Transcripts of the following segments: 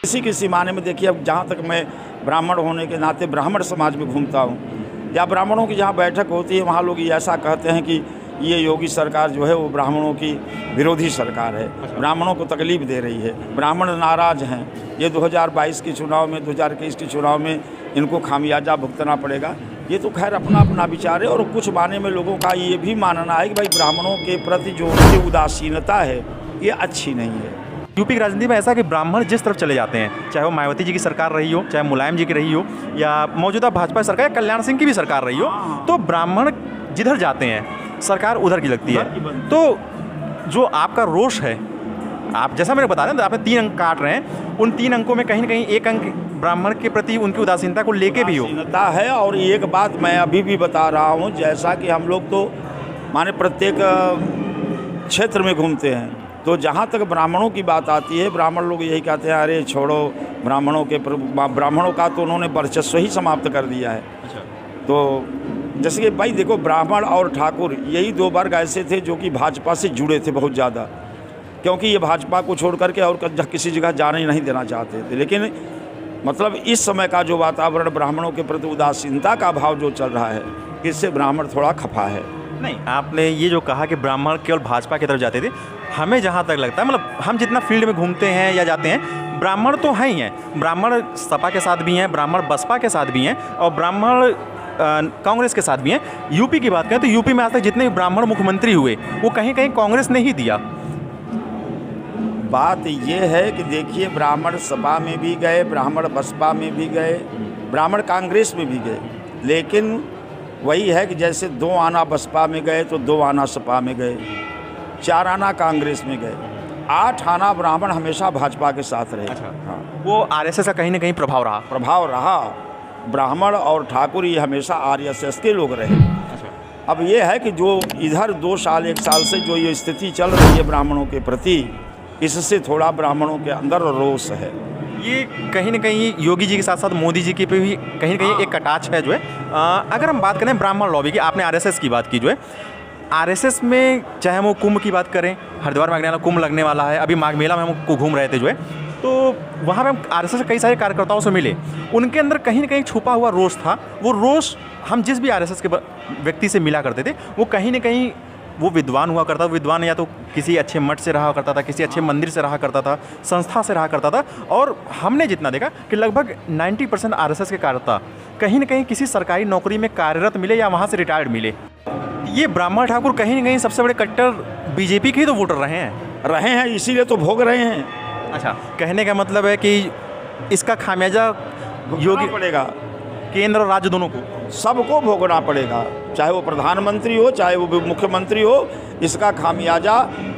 किसी किसी माने में देखिए, अब जहाँ तक मैं ब्राह्मण होने के नाते ब्राह्मण समाज में घूमता हूँ या ब्राह्मणों की जहाँ बैठक होती है वहाँ लोग ऐसा कहते हैं कि ये योगी सरकार जो है वो ब्राह्मणों की विरोधी सरकार है, ब्राह्मणों को तकलीफ़ दे रही है, ब्राह्मण नाराज़ हैं, ये 2022 के चुनाव में 2021 के चुनाव में इनको खामियाजा भुगतना पड़ेगा। ये तो खैर अपना अपना विचार है। और कुछ माने में लोगों का ये भी मानना है कि भाई ब्राह्मणों के प्रति जो उनकी उदासीनता है ये अच्छी नहीं है। यूपी की राजनीति में ऐसा कि ब्राह्मण जिस तरफ चले जाते हैं, चाहे वो मायावती जी की सरकार रही हो, चाहे मुलायम जी की रही हो, या मौजूदा भाजपा सरकार या कल्याण सिंह की भी सरकार रही हो, तो ब्राह्मण जिधर जाते हैं सरकार उधर की लगती है। तो जो आपका रोष है, आप जैसा मैंने बताया ना, आपने 3 अंक काट रहे हैं, उन 3 अंकों में कहीं ना कहीं एक अंक ब्राह्मण के प्रति उनकी उदासीनता को लेके भी हो है। और एक बात मैं अभी भी बता रहा हूँ, जैसा कि हम लोग तो माने प्रत्येक क्षेत्र में घूमते हैं, तो जहाँ तक ब्राह्मणों की बात आती है, ब्राह्मण लोग यही कहते हैं अरे छोड़ो ब्राह्मणों का तो उन्होंने वर्चस्व ही समाप्त कर दिया है। अच्छा। तो जैसे कि भाई देखो, ब्राह्मण और ठाकुर यही 2 वर्ग ऐसे थे जो कि भाजपा से जुड़े थे बहुत ज़्यादा, क्योंकि ये भाजपा को छोड़ करके और किसी जगह जाने ही नहीं देना चाहते थे। लेकिन मतलब इस समय का जो वातावरण ब्राह्मणों के प्रति उदासीनता का भाव जो चल रहा है, इससे ब्राह्मण थोड़ा खफा है। नहीं, आपने ये जो कहा कि ब्राह्मण केवल भाजपा की तरफ जाते थे, हमें जहाँ तक लगता है, मतलब हम जितना फील्ड में घूमते हैं या जाते हैं, ब्राह्मण तो हैं ही हैं। ब्राह्मण सपा के साथ भी हैं, ब्राह्मण बसपा के साथ भी हैं, और ब्राह्मण कांग्रेस के साथ भी हैं। यूपी की बात करें तो यूपी में आज तक जितने भी ब्राह्मण मुख्यमंत्री हुए वो कहीं कहीं कांग्रेस ने ही दिया। बात ये है कि देखिए, ब्राह्मण सपा में भी गए, ब्राह्मण बसपा में भी गए, ब्राह्मण कांग्रेस में भी गए, लेकिन वही है कि जैसे 2 आना बसपा में गए तो 2 आना सपा में गए, 4 आना कांग्रेस में गए, 8 आना ब्राह्मण हमेशा भाजपा के साथ रहे। अच्छा। हाँ, वो आरएसएस का कहीं ना कहीं प्रभाव रहा। ब्राह्मण और ठाकुर ये हमेशा आरएसएस के लोग रहे। अच्छा। अब ये है कि जो इधर 2 साल 1 साल से जो ये स्थिति चल रही है ब्राह्मणों के प्रति, इससे थोड़ा ब्राह्मणों के अंदर रोष है। ये कहीं ना कहीं योगी जी के साथ साथ मोदी जी की पे भी कहीं ना कहीं एक कटाक्ष है जो है। अगर हम बात करें ब्राह्मण लॉबी की, आपने आरएसएस की बात की जो है, आरएसएस में चाहे वो कुंभ की बात करें, हरिद्वार में अगले वाला कुंभ लगने वाला है, अभी माघ मेला में हम घूम रहे थे जो है, तो वहाँ पे हम आरएसएस के कई सारे कार्यकर्ताओं से मिले, उनके अंदर कहीं ना कहीं छुपा हुआ रोष था। वो रोष हम जिस भी आरएसएस के व्यक्ति से मिला करते थे, वो कहीं ना कहीं वो विद्वान हुआ करता, विद्वान या तो किसी अच्छे मठ से रहा करता था, किसी अच्छे मंदिर से रहा करता था, संस्था से रहा करता था, और हमने जितना देखा कि लगभग 90% आरएसएस के कार्यकर्ता कहीं ना कहीं किसी सरकारी नौकरी में कार्यरत मिले या वहाँ से रिटायर्ड मिले। ये ब्राह्मण ठाकुर कहीं ना कहीं सबसे बड़े कट्टर बीजेपी के ही तो वोटर रहे हैं, इसीलिए तो भोग रहे हैं। अच्छा, कहने का मतलब है कि इसका खामियाजा योगी पड़ेगा, केंद्र और राज्य दोनों को, सबको भोगना पड़ेगा, चाहे वो प्रधानमंत्री हो चाहे वो मुख्यमंत्री हो। इसका खामियाजा,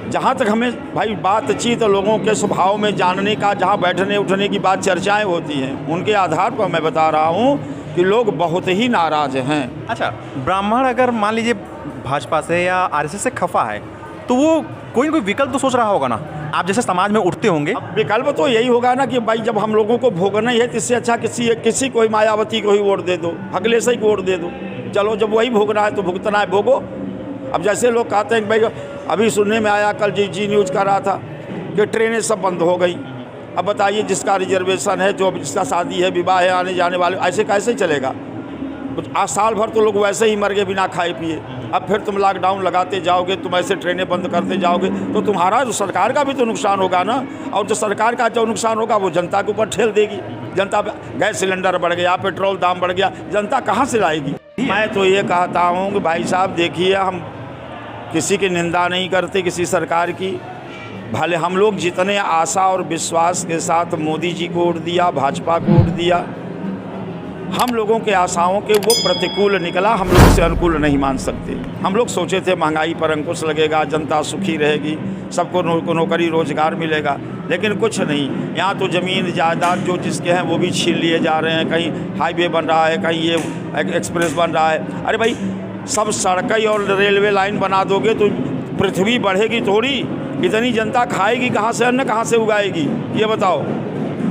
जहाँ तक हमें भाई बातचीत लोगों के स्वभाव में जानने का, जहाँ बैठने उठने की बात चर्चाएं होती हैं, उनके आधार पर मैं बता रहा हूँ कि लोग बहुत ही नाराज़ हैं। अच्छा, ब्राह्मण अगर मान लीजिए भाजपा से या आरएसएस से खफा है, तो वो कोई ना कोई विकल्प तो सोच रहा होगा ना। आप जैसे समाज में उठते होंगे, विकल्प तो यही होगा ना कि भाई जब हम लोगों को भोगना ही है, तो इससे अच्छा किसी को ही मायावती को ही वोट दे दो, अगले से ही वोट दे दो। चलो, जब वही भोगना है तो भुगतना है, भोगो। अब जैसे लोग कहते हैं कि भाई, अभी सुनने में आया, कल जी न्यूज़ कर रहा था कि ट्रेनें सब बंद हो गई। अब बताइए, जिसका रिजर्वेशन है, जो जिसका शादी है, विवाह है, आने जाने वाले, ऐसे कैसे चलेगा? आज साल भर तो लोग वैसे ही मर गए बिना खाए पिए। अब फिर तुम लॉकडाउन लगाते जाओगे, तुम ऐसे ट्रेनें बंद करते जाओगे, तो तुम्हारा जो सरकार का भी तो नुकसान होगा ना। और जो सरकार का जो नुकसान होगा वो जनता के ऊपर ठेल देगी। जनता, गैस सिलेंडर बढ़ गया, पेट्रोल दाम बढ़ गया, जनता कहाँ से लाएगी? मैं तो ये कहता हूँ कि भाई साहब देखिए, हम किसी की निंदा नहीं करते, किसी सरकार की। भले हम लोग जितने आशा और विश्वास के साथ मोदी जी को वोट दिया, भाजपा को वोट दिया, हम लोगों के आशाओं के वो प्रतिकूल निकला, हम लोग से अनुकूल नहीं मान सकते। हम लोग सोचे थे महंगाई पर अंकुश लगेगा, जनता सुखी रहेगी, सबको नौकरी रोजगार मिलेगा, लेकिन कुछ नहीं। यहाँ तो ज़मीन जायदाद जो जिसके हैं वो भी छीन लिए जा रहे हैं। कहीं हाईवे बन रहा है, कहीं ये एक्सप्रेस बन रहा है। अरे भाई, सब सड़कें और रेलवे लाइन बना दोगे तो पृथ्वी बढ़ेगी थोड़ी? इतनी जनता खाएगी कहाँ से, अन्न कहाँ से उगाएगी? ये बताओ,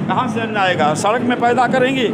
कहाँ से अन्न आएगा? सड़क में पैदा करेंगे।